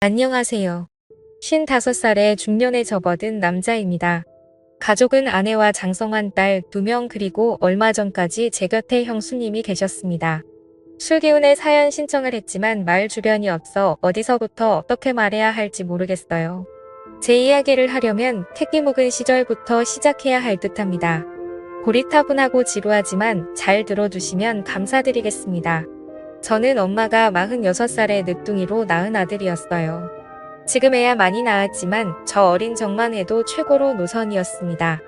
안녕하세요. 55살의 중년에 접어든 남자입니다. 가족은 아내와 장성한 딸 2명 그리고 얼마 전까지 제 곁에 형수님이 계셨습니다. 술기운에 사연 신청을 했지만 말 주변이 없어 어디서부터 어떻게 말해야 할지 모르겠어요. 제 이야기를 하려면 택기 묵은 시절부터 시작해야 할 듯합니다. 고리타분하고 지루하지만 잘 들어두시면 감사드리겠습니다. 저는 엄마가 46살의 늦둥이로 낳은 아들이었어요. 지금에야 많이 나았지만 저 어린 적만 해도 최고로 노선이었습니다.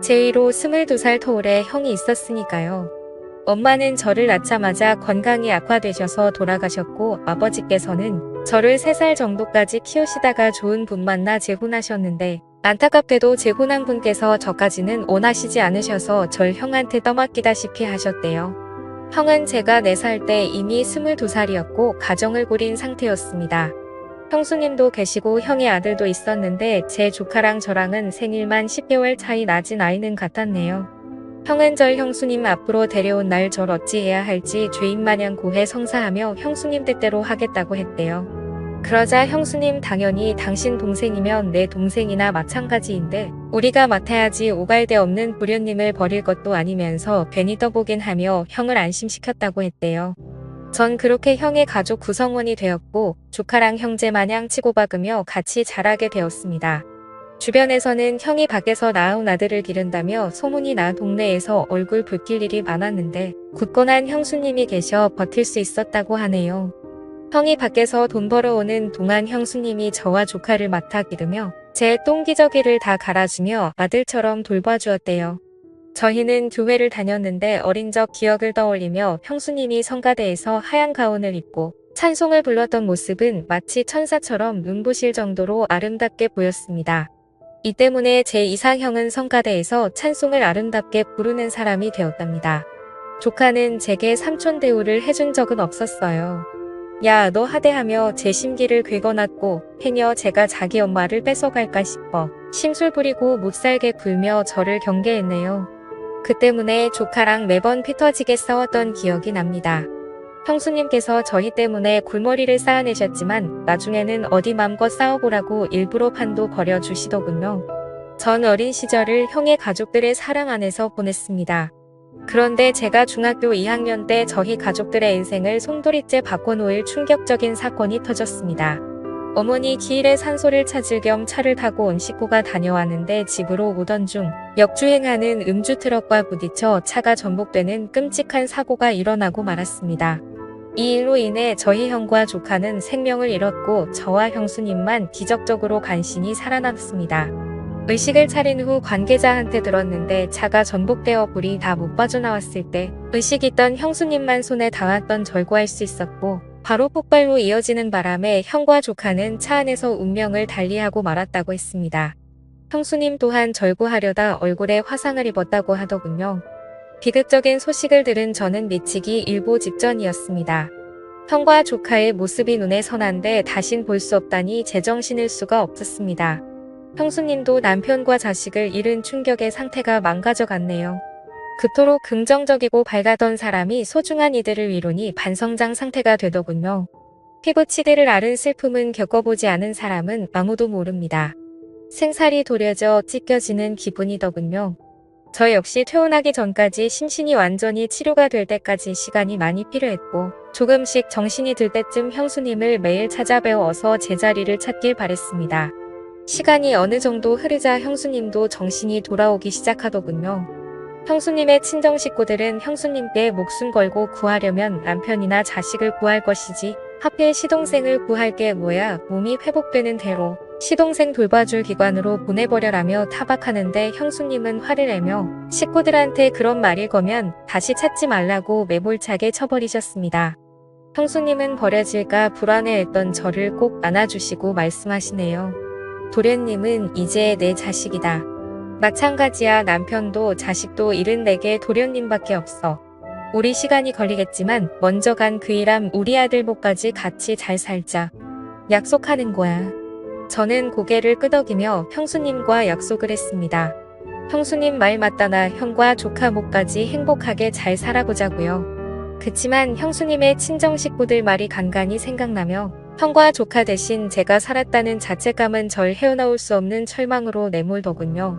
제 위로 22살 터울의 형이 있었으니까요. 엄마는 저를 낳자마자 건강이 악화되셔서 돌아가셨고 아버지께서는 저를 3살 정도까지 키우시다가 좋은 분 만나 재혼하셨는데 안타깝게도 재혼한 분께서 저까지는 원하시지 않으셔서 절 형한테 떠맡기다시피 하셨대요. 형은 제가 4살 때 이미 22살이었고 가정을 꾸린 상태였습니다. 형수님도 계시고 형의 아들도 있었는데 제 조카랑 저랑은 생일만 10개월 차이 나진 아이는 같았네요. 형은 절 형수님 앞으로 데려온 날 절 어찌해야 할지 죄인마냥 고해 성사하며 형수님 뜻대로 하겠다고 했대요. 그러자 형수님 당연히 당신 동생이면 내 동생이나 마찬가지인데 우리가 맡아야지 오갈 데 없는 부련님을 버릴 것도 아니면서 괜히 떠보긴 하며 형을 안심시켰다고 했대요. 전 그렇게 형의 가족 구성원이 되었고 조카랑 형제 마냥 치고박으며 같이 자라게 되었습니다. 주변에서는 형이 밖에서 낳은 아들을 기른다며 소문이 나 동네에서 얼굴 붉힐 일이 많았는데 굳건한 형수님이 계셔 버틸 수 있었다고 하네요. 형이 밖에서 돈 벌어오는 동안 형수님이 저와 조카를 맡아 기르며 제 똥기저귀를 다 갈아주며 아들처럼 돌봐주었대요. 저희는 교회를 다녔는데 어린 적 기억을 떠올리며 형수님이 성가대에서 하얀 가운을 입고 찬송을 불렀던 모습은 마치 천사처럼 눈부실 정도로 아름답게 보였습니다. 이 때문에 제 이상형은 성가대에서 찬송을 아름답게 부르는 사람이 되었답니다. 조카는 제게 삼촌 대우를 해준 적은 없었어요. 야, 너 하대하며 제 심기를 긁어놨고 행여 제가 자기 엄마를 뺏어갈까 싶어 심술 부리고 못살게 굴며 저를 경계했네요. 그 때문에 조카랑 매번 피 터지게 싸웠던 기억이 납니다. 형수님께서 저희 때문에 골머리를 쌓아내셨지만 나중에는 어디 맘껏 싸워보라고 일부러 판도 벌여주시더군요. 전 어린 시절을 형의 가족들의 사랑 안에서 보냈습니다. 그런데 제가 중학교 2학년 때 저희 가족들의 인생을 송두리째 바꿔놓을 충격적인 사건이 터졌습니다. 어머니 기일에 산소를 찾을 겸 차를 타고 온 식구가 다녀왔는데 집으로 오던 중 역주행하는 음주 트럭과 부딪혀 차가 전복되는 끔찍한 사고가 일어나고 말았습니다. 이 일로 인해 저희 형과 조카는 생명을 잃었고 저와 형수님만 기적적으로 간신히 살아남습니다. 의식을 차린 후 관계자한테 들었는데 차가 전복되어 불이 다 못 빠져나왔을 때 의식 있던 형수님만 손에 닿았던 절구할 수 있었고 바로 폭발로 이어지는 바람에 형과 조카는 차 안에서 운명을 달리하고 말았다고 했습니다. 형수님 또한 절구하려다 얼굴에 화상을 입었다고 하더군요. 비극적인 소식을 들은 저는 미치기 일보 직전이었습니다. 형과 조카의 모습이 눈에 선한데 다신 볼 수 없다니 제정신일 수가 없었습니다. 형수님도 남편과 자식을 잃은 충격에 상태가 망가져갔네요. 그토록 긍정적이고 밝았던 사람이 소중한 이들을 잃으니 반성장 상태가 되더군요. 피부치대를 앓은 슬픔은 겪어보지 않은 사람은 아무도 모릅니다. 생살이 도려져 찢겨지는 기분이더군요. 저 역시 퇴원하기 전까지 심신이 완전히 치료가 될 때까지 시간이 많이 필요했고 조금씩 정신이 들 때쯤 형수님을 매일 찾아뵈어서 제자리를 찾길 바랬습니다. 시간이 어느 정도 흐르자 형수님도 정신이 돌아오기 시작하더군요. 형수님의 친정 식구들은 형수님께 목숨 걸고 구하려면 남편이나 자식을 구할 것이지 하필 시동생을 구할 게 뭐야 몸이 회복되는 대로 시동생 돌봐줄 기관으로 보내버려라며 타박하는데 형수님은 화를 내며 식구들한테 그런 말일 거면 다시 찾지 말라고 매몰차게 쳐버리셨습니다. 형수님은 버려질까 불안해했던 저를 꼭 안아주시고 말씀하시네요. 도련님은 이제 내 자식이다. 마찬가지야. 남편도 자식도 잃은 내게 도련님밖에 없어. 우리 시간이 걸리겠지만 먼저 간 그 일함 우리 아들 목까지 같이 잘 살자. 약속하는 거야. 저는 고개를 끄덕이며 형수님과 약속을 했습니다. 형수님 말 맞다나 형과 조카 목까지 행복하게 잘 살아보자고요. 그치만 형수님의 친정 식구들 말이 간간히 생각나며 형과 조카 대신 제가 살았다는 자책감은 절 헤어나올 수 없는 철망으로 내몰더군요.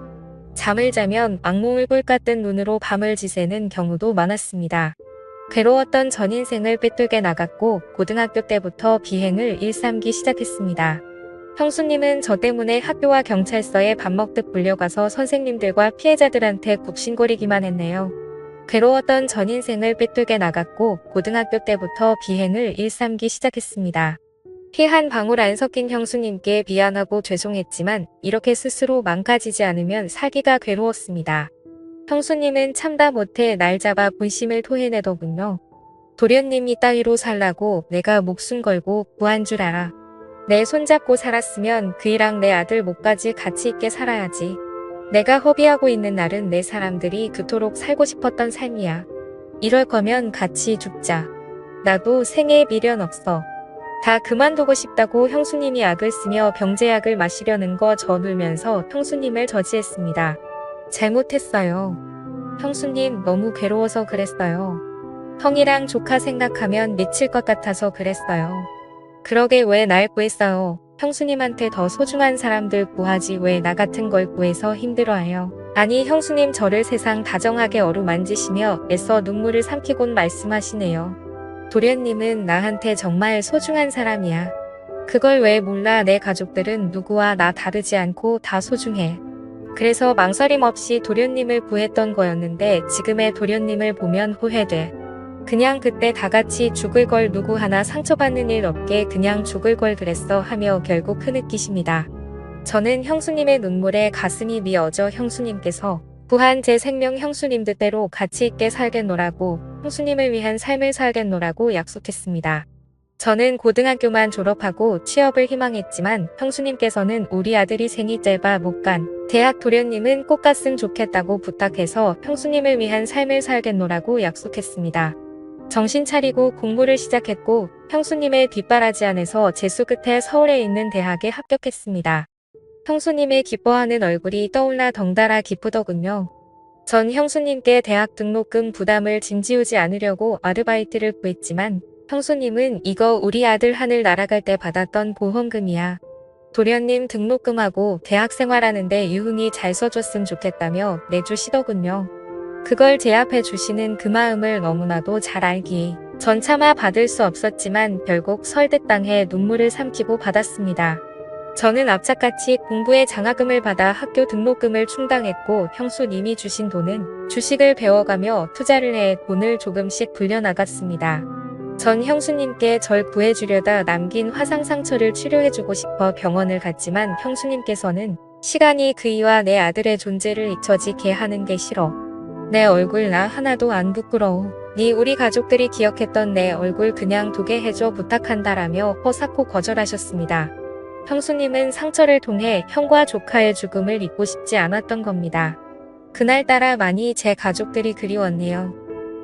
잠을 자면 악몽을 꿀같은 눈으로 밤을 지새는 경우도 많았습니다. 괴로웠던 전 인생을 꿰뚫게 나갔고 고등학교 때부터 비행을 일삼기 시작했습니다. 형수님은 저 때문에 학교와 경찰서에 밥 먹듯 불려가서 선생님들과 피해자들한테 굽신거리기만 했네요. 괴로웠던 전 인생을 꿰뚫게 나갔고 고등학교 때부터 비행을 일삼기 시작했습니다. 피 한 방울 안 섞인 형수님께 미안하고 죄송했지만 이렇게 스스로 망가지지 않으면 살기가 괴로웠습니다. 형수님은 참다 못해 날 잡아 본심을 토해내더군요. 도련님이 따위로 살라고 내가 목숨 걸고 구한 줄 알아. 내 손잡고 살았으면 그이랑 내 아들 목까지 같이 있게 살아야지. 내가 허비하고 있는 날은 내 사람들이 그토록 살고 싶었던 삶이야. 이럴 거면 같이 죽자. 나도 생애에 미련 없어. 다 그만두고 싶다고 형수님이 약을 쓰며 병제약을 마시려는 거 저물면서 형수님을 저지했습니다. 잘못했어요. 형수님 너무 괴로워서 그랬어요. 형이랑 조카 생각하면 미칠 것 같아서 그랬어요. 그러게 왜 날 구했어요. 형수님한테 더 소중한 사람들 구하지 왜 나 같은 걸 구해서 힘들어해요. 아니 형수님 저를 세상 다정하게 어루만지시며 애써 눈물을 삼키곤 말씀하시네요. 도련님은 나한테 정말 소중한 사람이야. 그걸 왜 몰라. 내 가족들은 누구와 나 다르지 않고 다 소중해. 그래서 망설임 없이 도련님을 구했던 거였는데 지금의 도련님을 보면 후회돼. 그냥 그때 다 같이 죽을 걸 누구 하나 상처받는 일 없게 그냥 죽을 걸 그랬어 하며 결국 흐느끼십니다. 저는 형수님의 눈물에 가슴이 미어져 형수님께서 구한 제 생명 형수님 뜻대로 가치 있게 살겠노라고 형수님을 위한 삶을 살겠노라고 약속했습니다. 저는 고등학교만 졸업하고 취업을 희망했지만 형수님께서는 우리 아들이 생이 짧아 못 간 대학 도련님은 꼭 갔으면 좋겠다고 부탁해서 형수님을 위한 삶을 살겠노라고 약속했습니다. 정신 차리고 공부를 시작했고 형수님의 뒷바라지 안에서 재수 끝에 서울에 있는 대학에 합격했습니다. 형수님의 기뻐하는 얼굴이 떠올라 덩달아 기쁘더군요. 전 형수님께 대학 등록금 부담을 짐지우지 않으려고 아르바이트를 구했지만 형수님은 이거 우리 아들 하늘 날아갈 때 받았던 보험금이야. 도련님 등록금하고 대학 생활하는데 유흥이 잘 써줬으면 좋겠다며 내주시더군요. 그걸 제압해 주시는 그 마음을 너무나도 잘 알기에 전 차마 받을 수 없었지만 결국 설득당해 눈물을 삼키고 받았습니다. 저는 악착같이 공부에 장학금을 받아 학교 등록금을 충당했고 형수님이 주신 돈은 주식을 배워가며 투자를 해 돈을 조금씩 불려나갔습니다. 전 형수님께 절 구해주려다 남긴 화상 상처를 치료해주고 싶어 병원을 갔지만 형수님께서는 시간이 그이와 내 아들의 존재를 잊혀지게 하는 게 싫어. 내 얼굴 나 하나도 안 부끄러워. 네 우리 가족들이 기억했던 내 얼굴 그냥 두게 해줘 부탁한다라며 허사코 거절하셨습니다. 형수님은 상처를 통해 형과 조카의 죽음을 잊고 싶지 않았던 겁니다. 그날따라 많이 제 가족들이 그리웠네요.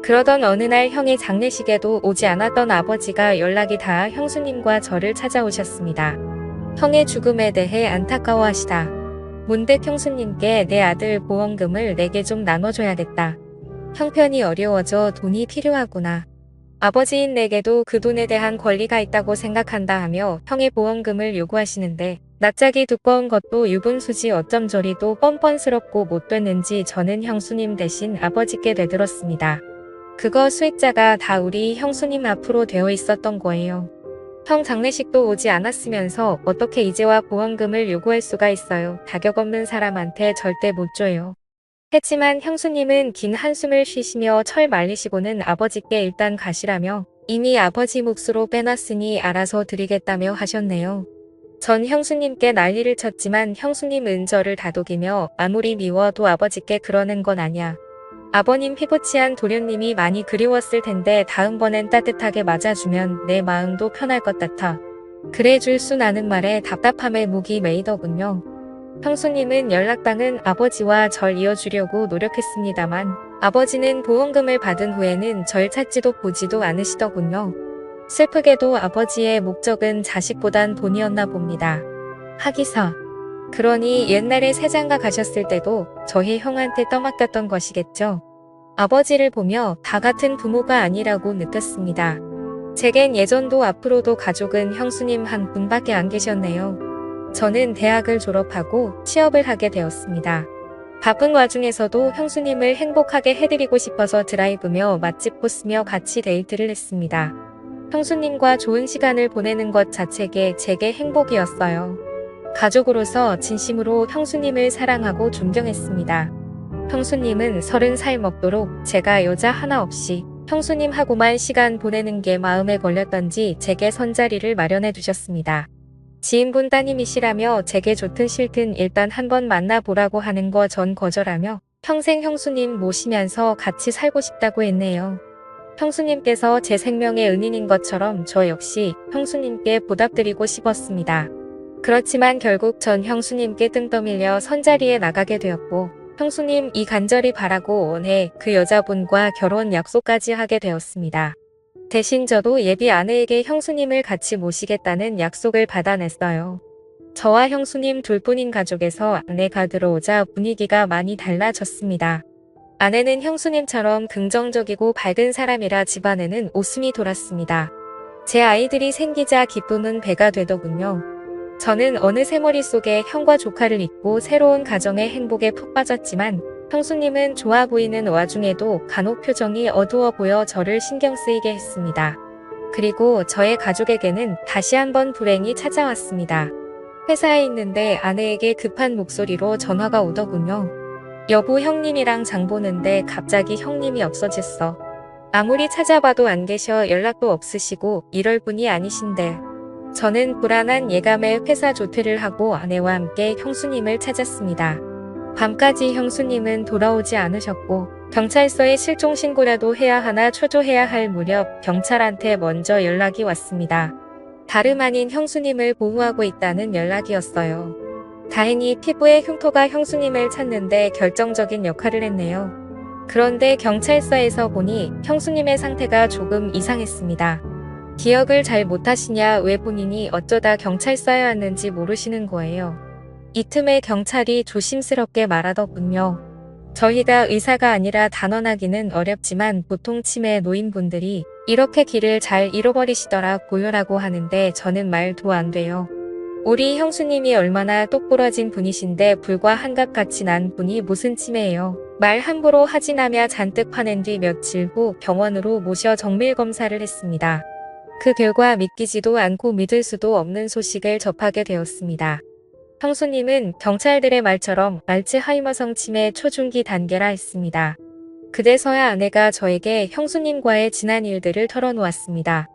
그러던 어느 날 형의 장례식에도 오지 않았던 아버지가 연락이 닿아 형수님과 저를 찾아오셨습니다. 형의 죽음에 대해 안타까워하시다. 문득 형수님께 내 아들 보험금을 내게 좀 나눠줘야겠다. 형편이 어려워져 돈이 필요하구나. 아버지인 내게도 그 돈에 대한 권리가 있다고 생각한다 하며 형의 보험금을 요구하시는데 낯짝이 두꺼운 것도 유분수지 어쩜 저리도 뻔뻔스럽고 못됐는지 저는 형수님 대신 아버지께 되들었습니다. 그거 수익자가 다 우리 형수님 앞으로 되어 있었던 거예요. 형 장례식도 오지 않았으면서 어떻게 이제와 보험금을 요구할 수가 있어요. 자격 없는 사람한테 절대 못 줘요. 했지만 형수님은 긴 한숨을 쉬시며 철 말리시고는 아버지께 일단 가시라며 이미 아버지 몫으로 빼놨으니 알아서 드리겠다며 하셨네요. 전 형수님께 난리를 쳤지만 형수님은 저를 다독이며 아무리 미워도 아버지께 그러는 건 아냐. 아버님 피부치한 도련님이 많이 그리웠을 텐데 다음번엔 따뜻하게 맞아주면 내 마음도 편할 것 같아. 그래 줄 순 아는 말에 답답함에 목이 메이더군요. 형수님은 연락당은 아버지와 절 이어주려고 노력했습니다만 아버지는 보험금을 받은 후에는 절 찾지도 보지도 않으시더군요. 슬프게도 아버지의 목적은 자식보단 돈이었나 봅니다. 하기사. 그러니 옛날에 세장가 가셨을 때도 저희 형한테 떠맡겼던 것이겠죠. 아버지를 보며 다 같은 부모가 아니라고 느꼈습니다. 제겐 예전도 앞으로도 가족은 형수님 한 분밖에 안 계셨네요. 저는 대학을 졸업하고 취업을 하게 되었습니다. 바쁜 와중에서도 형수님을 행복하게 해드리고 싶어서 드라이브며 맛집 코스며 같이 데이트를 했습니다. 형수님과 좋은 시간을 보내는 것 자체가 제게 행복이었어요. 가족으로서 진심으로 형수님을 사랑하고 존경했습니다. 형수님은 30살 먹도록 제가 여자 하나 없이 형수님하고만 시간 보내는 게 마음에 걸렸던지 제게 선자리를 마련해 두셨습니다. 지인분 따님이시라며 제게 좋든 싫든 일단 한번 만나보라고 하는 거 전 거절하며 평생 형수님 모시면서 같이 살고 싶다고 했네요. 형수님께서 제 생명의 은인인 것처럼 저 역시 형수님께 보답드리고 싶었습니다. 그렇지만 결국 전 형수님께 등 떠밀려 선자리에 나가게 되었고 형수님 이 간절히 바라고 원해 그 여자분과 결혼 약속까지 하게 되었습니다. 대신 저도 예비 아내에게 형수님을 같이 모시겠다는 약속을 받아냈어요. 저와 형수님 둘뿐인 가족에서 아내가 들어오자 분위기가 많이 달라졌습니다. 아내는 형수님처럼 긍정적이고 밝은 사람이라 집안에는 웃음이 돌았습니다. 제 아이들이 생기자 기쁨은 배가 되더군요. 저는 어느새 머릿속에 형과 조카를 잊고 새로운 가정의 행복에 푹 빠졌지만 형수님은 좋아 보이는 와중에도 간혹 표정이 어두워 보여 저를 신경 쓰이게 했습니다. 그리고 저의 가족에게는 다시 한번 불행이 찾아왔습니다. 회사에 있는데 아내에게 급한 목소리로 전화가 오더군요. 여보, 형님이랑 장 보는데 갑자기 형님이 없어졌어. 아무리 찾아봐도 안 계셔. 연락도 없으시고 이럴 분이 아니신데. 저는 불안한 예감에 회사 조퇴를 하고 아내와 함께 형수님을 찾았습니다. 밤까지 형수님은 돌아오지 않으셨고 경찰서에 실종 신고라도 해야 하나 초조해야 할 무렵 경찰한테 먼저 연락이 왔습니다. 다름 아닌 형수님을 보호하고 있다는 연락이었어요. 다행히 피부에 흉터가 형수님을 찾는데 결정적인 역할을 했네요. 그런데 경찰서에서 보니 형수님의 상태가 조금 이상했습니다. 기억을 잘 못하시냐, 왜 본인이 어쩌다 경찰서에 왔는지 모르시는 거예요. 이 틈에 경찰이 조심스럽게 말하더군요. 저희가 의사가 아니라 단언하기는 어렵지만 보통 치매 노인분들이 이렇게 길을 잘 잃어버리시더라 고요라고 하는데 저는 말도 안 돼요. 우리 형수님이 얼마나 똑부러진 분이신데 불과 한갑같이 난 분이 무슨 치매예요. 말 함부로 하지나며 잔뜩 화낸 뒤 며칠 후 병원으로 모셔 정밀검사를 했습니다. 그 결과 믿기지도 않고 믿을 수도 없는 소식을 접하게 되었습니다. 형수님은 경찰들의 말처럼 알츠하이머성 치매 초중기 단계라 했습니다. 그제서야 아내가 저에게 형수님과의 지난 일들을 털어놓았습니다.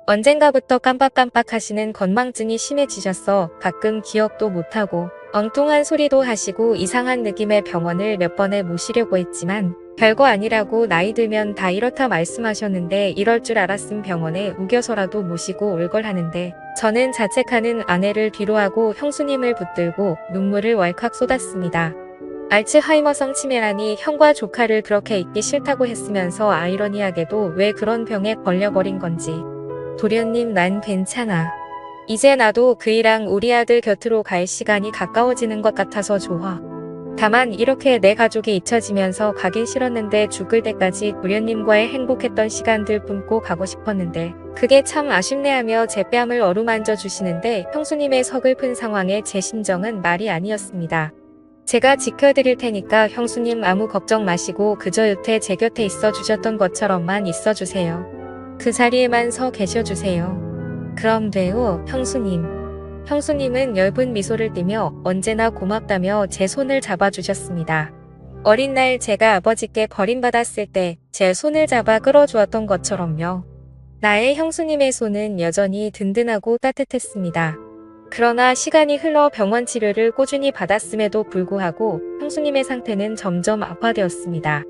언젠가부터 깜빡깜빡 하시는 건망증이 심해지셔서 가끔 기억도 못하고 엉뚱한 소리도 하시고 이상한 느낌의 병원을 몇 번에 모시려고 했지만 별거 아니라고 나이 들면 다 이렇다 말씀하셨는데 이럴 줄 알았음 병원에 우겨서라도 모시고 올 걸 하는데 저는 자책하는 아내를 뒤로하고 형수님을 붙들고 눈물을 왈칵 쏟았습니다. 알츠하이머성 치매라니 형과 조카를 그렇게 잊기 싫다고 했으면서 아이러니하게도 왜 그런 병에 걸려버린 건지. 도련님, 난 괜찮아. 이제 나도 그이랑 우리 아들 곁으로 갈 시간이 가까워지는 것 같아서 좋아. 다만 이렇게 내 가족이 잊혀지면서 가긴 싫었는데 죽을 때까지 도련님과의 행복했던 시간들 품고 가고 싶었는데 그게 참 아쉽네 하며 제 뺨을 어루만져 주시는데 형수님의 서글픈 상황에 제 심정은 말이 아니었습니다. 제가 지켜드릴 테니까 형수님 아무 걱정 마시고 그저 여태 제 곁에 있어 주셨던 것처럼만 있어 주세요. 그 자리에만 서 계셔 주세요. 그럼 돼요, 형수님. 형수님은 엷은 미소를 띠며 언제나 고맙다며 제 손을 잡아주셨습니다. 어린 날 제가 아버지께 버림받았을 때 제 손을 잡아 끌어주었던 것처럼요. 나의 형수님의 손은 여전히 든든하고 따뜻했습니다. 그러나 시간이 흘러 병원 치료를 꾸준히 받았음에도 불구하고 형수님의 상태는 점점 악화되었습니다.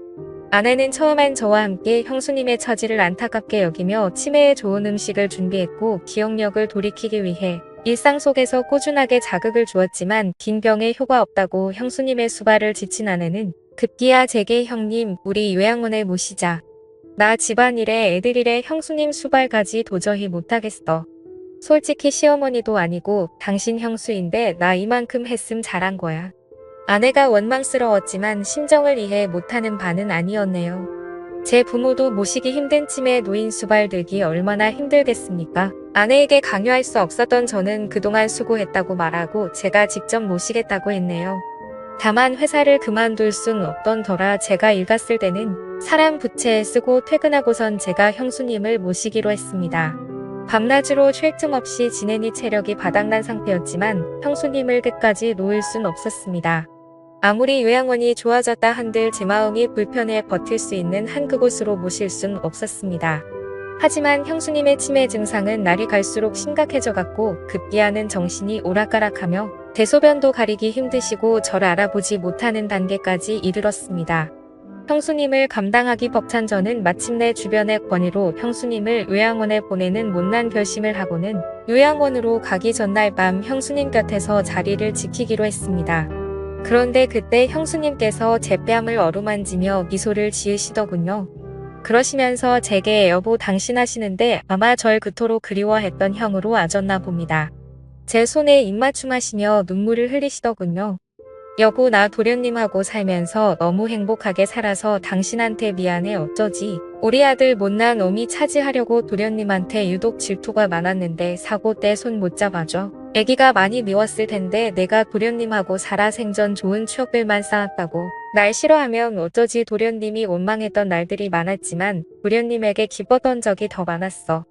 아내는 처음엔 저와 함께 형수님의 처지를 안타깝게 여기며 치매에 좋은 음식을 준비했고 기억력을 돌이키기 위해 일상 속에서 꾸준하게 자극을 주었지만 긴 병에 효과 없다고 형수님의 수발을 지친 아내는 급기야 제게 형님, 우리 요양원에 모시자. 나 집안일에 애들일에 형수님 수발까지 도저히 못하겠어. 솔직히 시어머니도 아니고 당신 형수인데 나 이만큼 했음 잘한 거야. 아내가 원망스러웠지만 심정을 이해 못하는 바는 아니었네요. 제 부모도 모시기 힘든 치매에 놓인 수발들기 얼마나 힘들겠습니까? 아내에게 강요할 수 없었던 저는 그동안 수고했다고 말하고 제가 직접 모시겠다고 했네요. 다만 회사를 그만둘 순 없던 터라 제가 일 갔을 때는 사람 부채에 쓰고 퇴근하고선 제가 형수님을 모시기로 했습니다. 밤낮으로 쉴 틈 없이 지내니 체력이 바닥난 상태였지만 형수님을 끝까지 놓을 순 없었습니다. 아무리 요양원이 좋아졌다 한들 제 마음이 불편해 버틸 수 있는 한 그곳으로 모실 순 없었습니다. 하지만 형수님의 치매 증상은 날이 갈수록 심각해져갔고 급기야는 정신이 오락가락하며 대소변도 가리기 힘드시고 저를 알아보지 못하는 단계까지 이르렀습니다. 형수님을 감당하기 벅찬 저는 마침내 주변의 권유로 형수님을 요양원에 보내는 못난 결심을 하고는 요양원으로 가기 전날 밤 형수님 곁에서 자리를 지키기로 했습니다. 그런데 그때 형수님께서 제 뺨을 어루만지며 미소를 지으시더군요. 그러시면서 제게 여보 당신 하시는데 아마 절 그토록 그리워했던 형으로 아셨나 봅니다. 제 손에 입맞춤하시며 눈물을 흘리시더군요. 여보 나 도련님하고 살면서 너무 행복하게 살아서 당신한테 미안해 어쩌지. 우리 아들 못난 놈이 차지하려고 도련님한테 유독 질투가 많았는데 사고 때 손 못 잡아줘. 애기가 많이 미웠을 텐데 내가 도련님하고 살아 생전 좋은 추억들만 쌓았다고. 날 싫어하면 어쩌지. 도련님이 원망했던 날들이 많았지만 도련님에게 기뻤던 적이 더 많았어.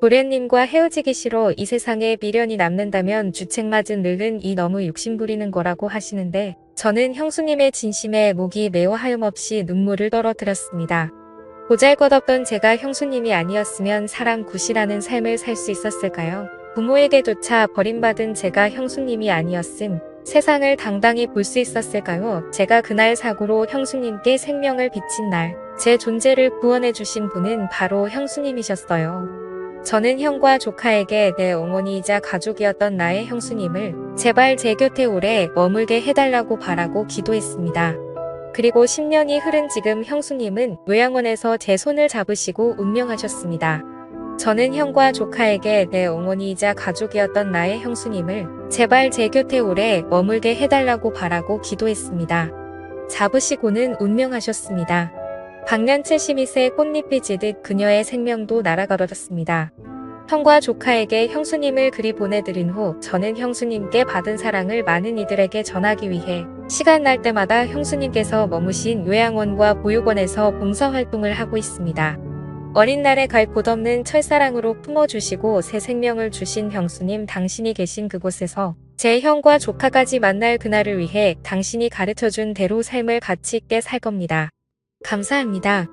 도련님과 헤어지기 싫어. 이 세상에 미련이 남는다면 주책맞은 늙은 이 너무 욕심부리는 거라고 하시는데 저는 형수님의 진심에 목이 메어 하염없이 눈물을 떨어뜨렸습니다. 보잘것없던 제가 형수님이 아니었으면 사람 굿이라는 삶을 살 수 있었을까요? 부모에게조차 버림받은 제가 형수님이 아니었음 세상을 당당히 볼 수 있었을까요? 제가 그날 사고로 형수님께 생명을 비친 날 제 존재를 구원해 주신 분은 바로 형수님이셨어요. 저는 형과 조카에게 내 어머니이자 가족이었던 나의 형수님을 제발 제 곁에 오래 머물게 해달라고 바라고 기도했습니다. 그리고 10년이 흐른 지금 형수님은 요양원에서 제 손을 잡으시고 운명하셨습니다. 저는 형과 조카에게 내 어머니이자 가족이었던 나의 형수님을 제발 제 곁에 오래 머물게 해달라고 바라고 기도했습니다. 잡으시고는 운명하셨습니다. 방년 72세 꽃잎이 지듯 그녀의 생명도 날아가버렸습니다. 형과 조카에게 형수님을 그리 보내드린 후 저는 형수님께 받은 사랑을 많은 이들에게 전하기 위해 시간 날 때마다 형수님께서 머무신 요양원과 보육원에서 봉사활동을 하고 있습니다. 어린 날에 갈 곳 없는 철사랑으로 품어주시고 새 생명을 주신 형수님 당신이 계신 그곳에서 제 형과 조카까지 만날 그날을 위해 당신이 가르쳐준 대로 삶을 가치 있게 살 겁니다. 감사합니다.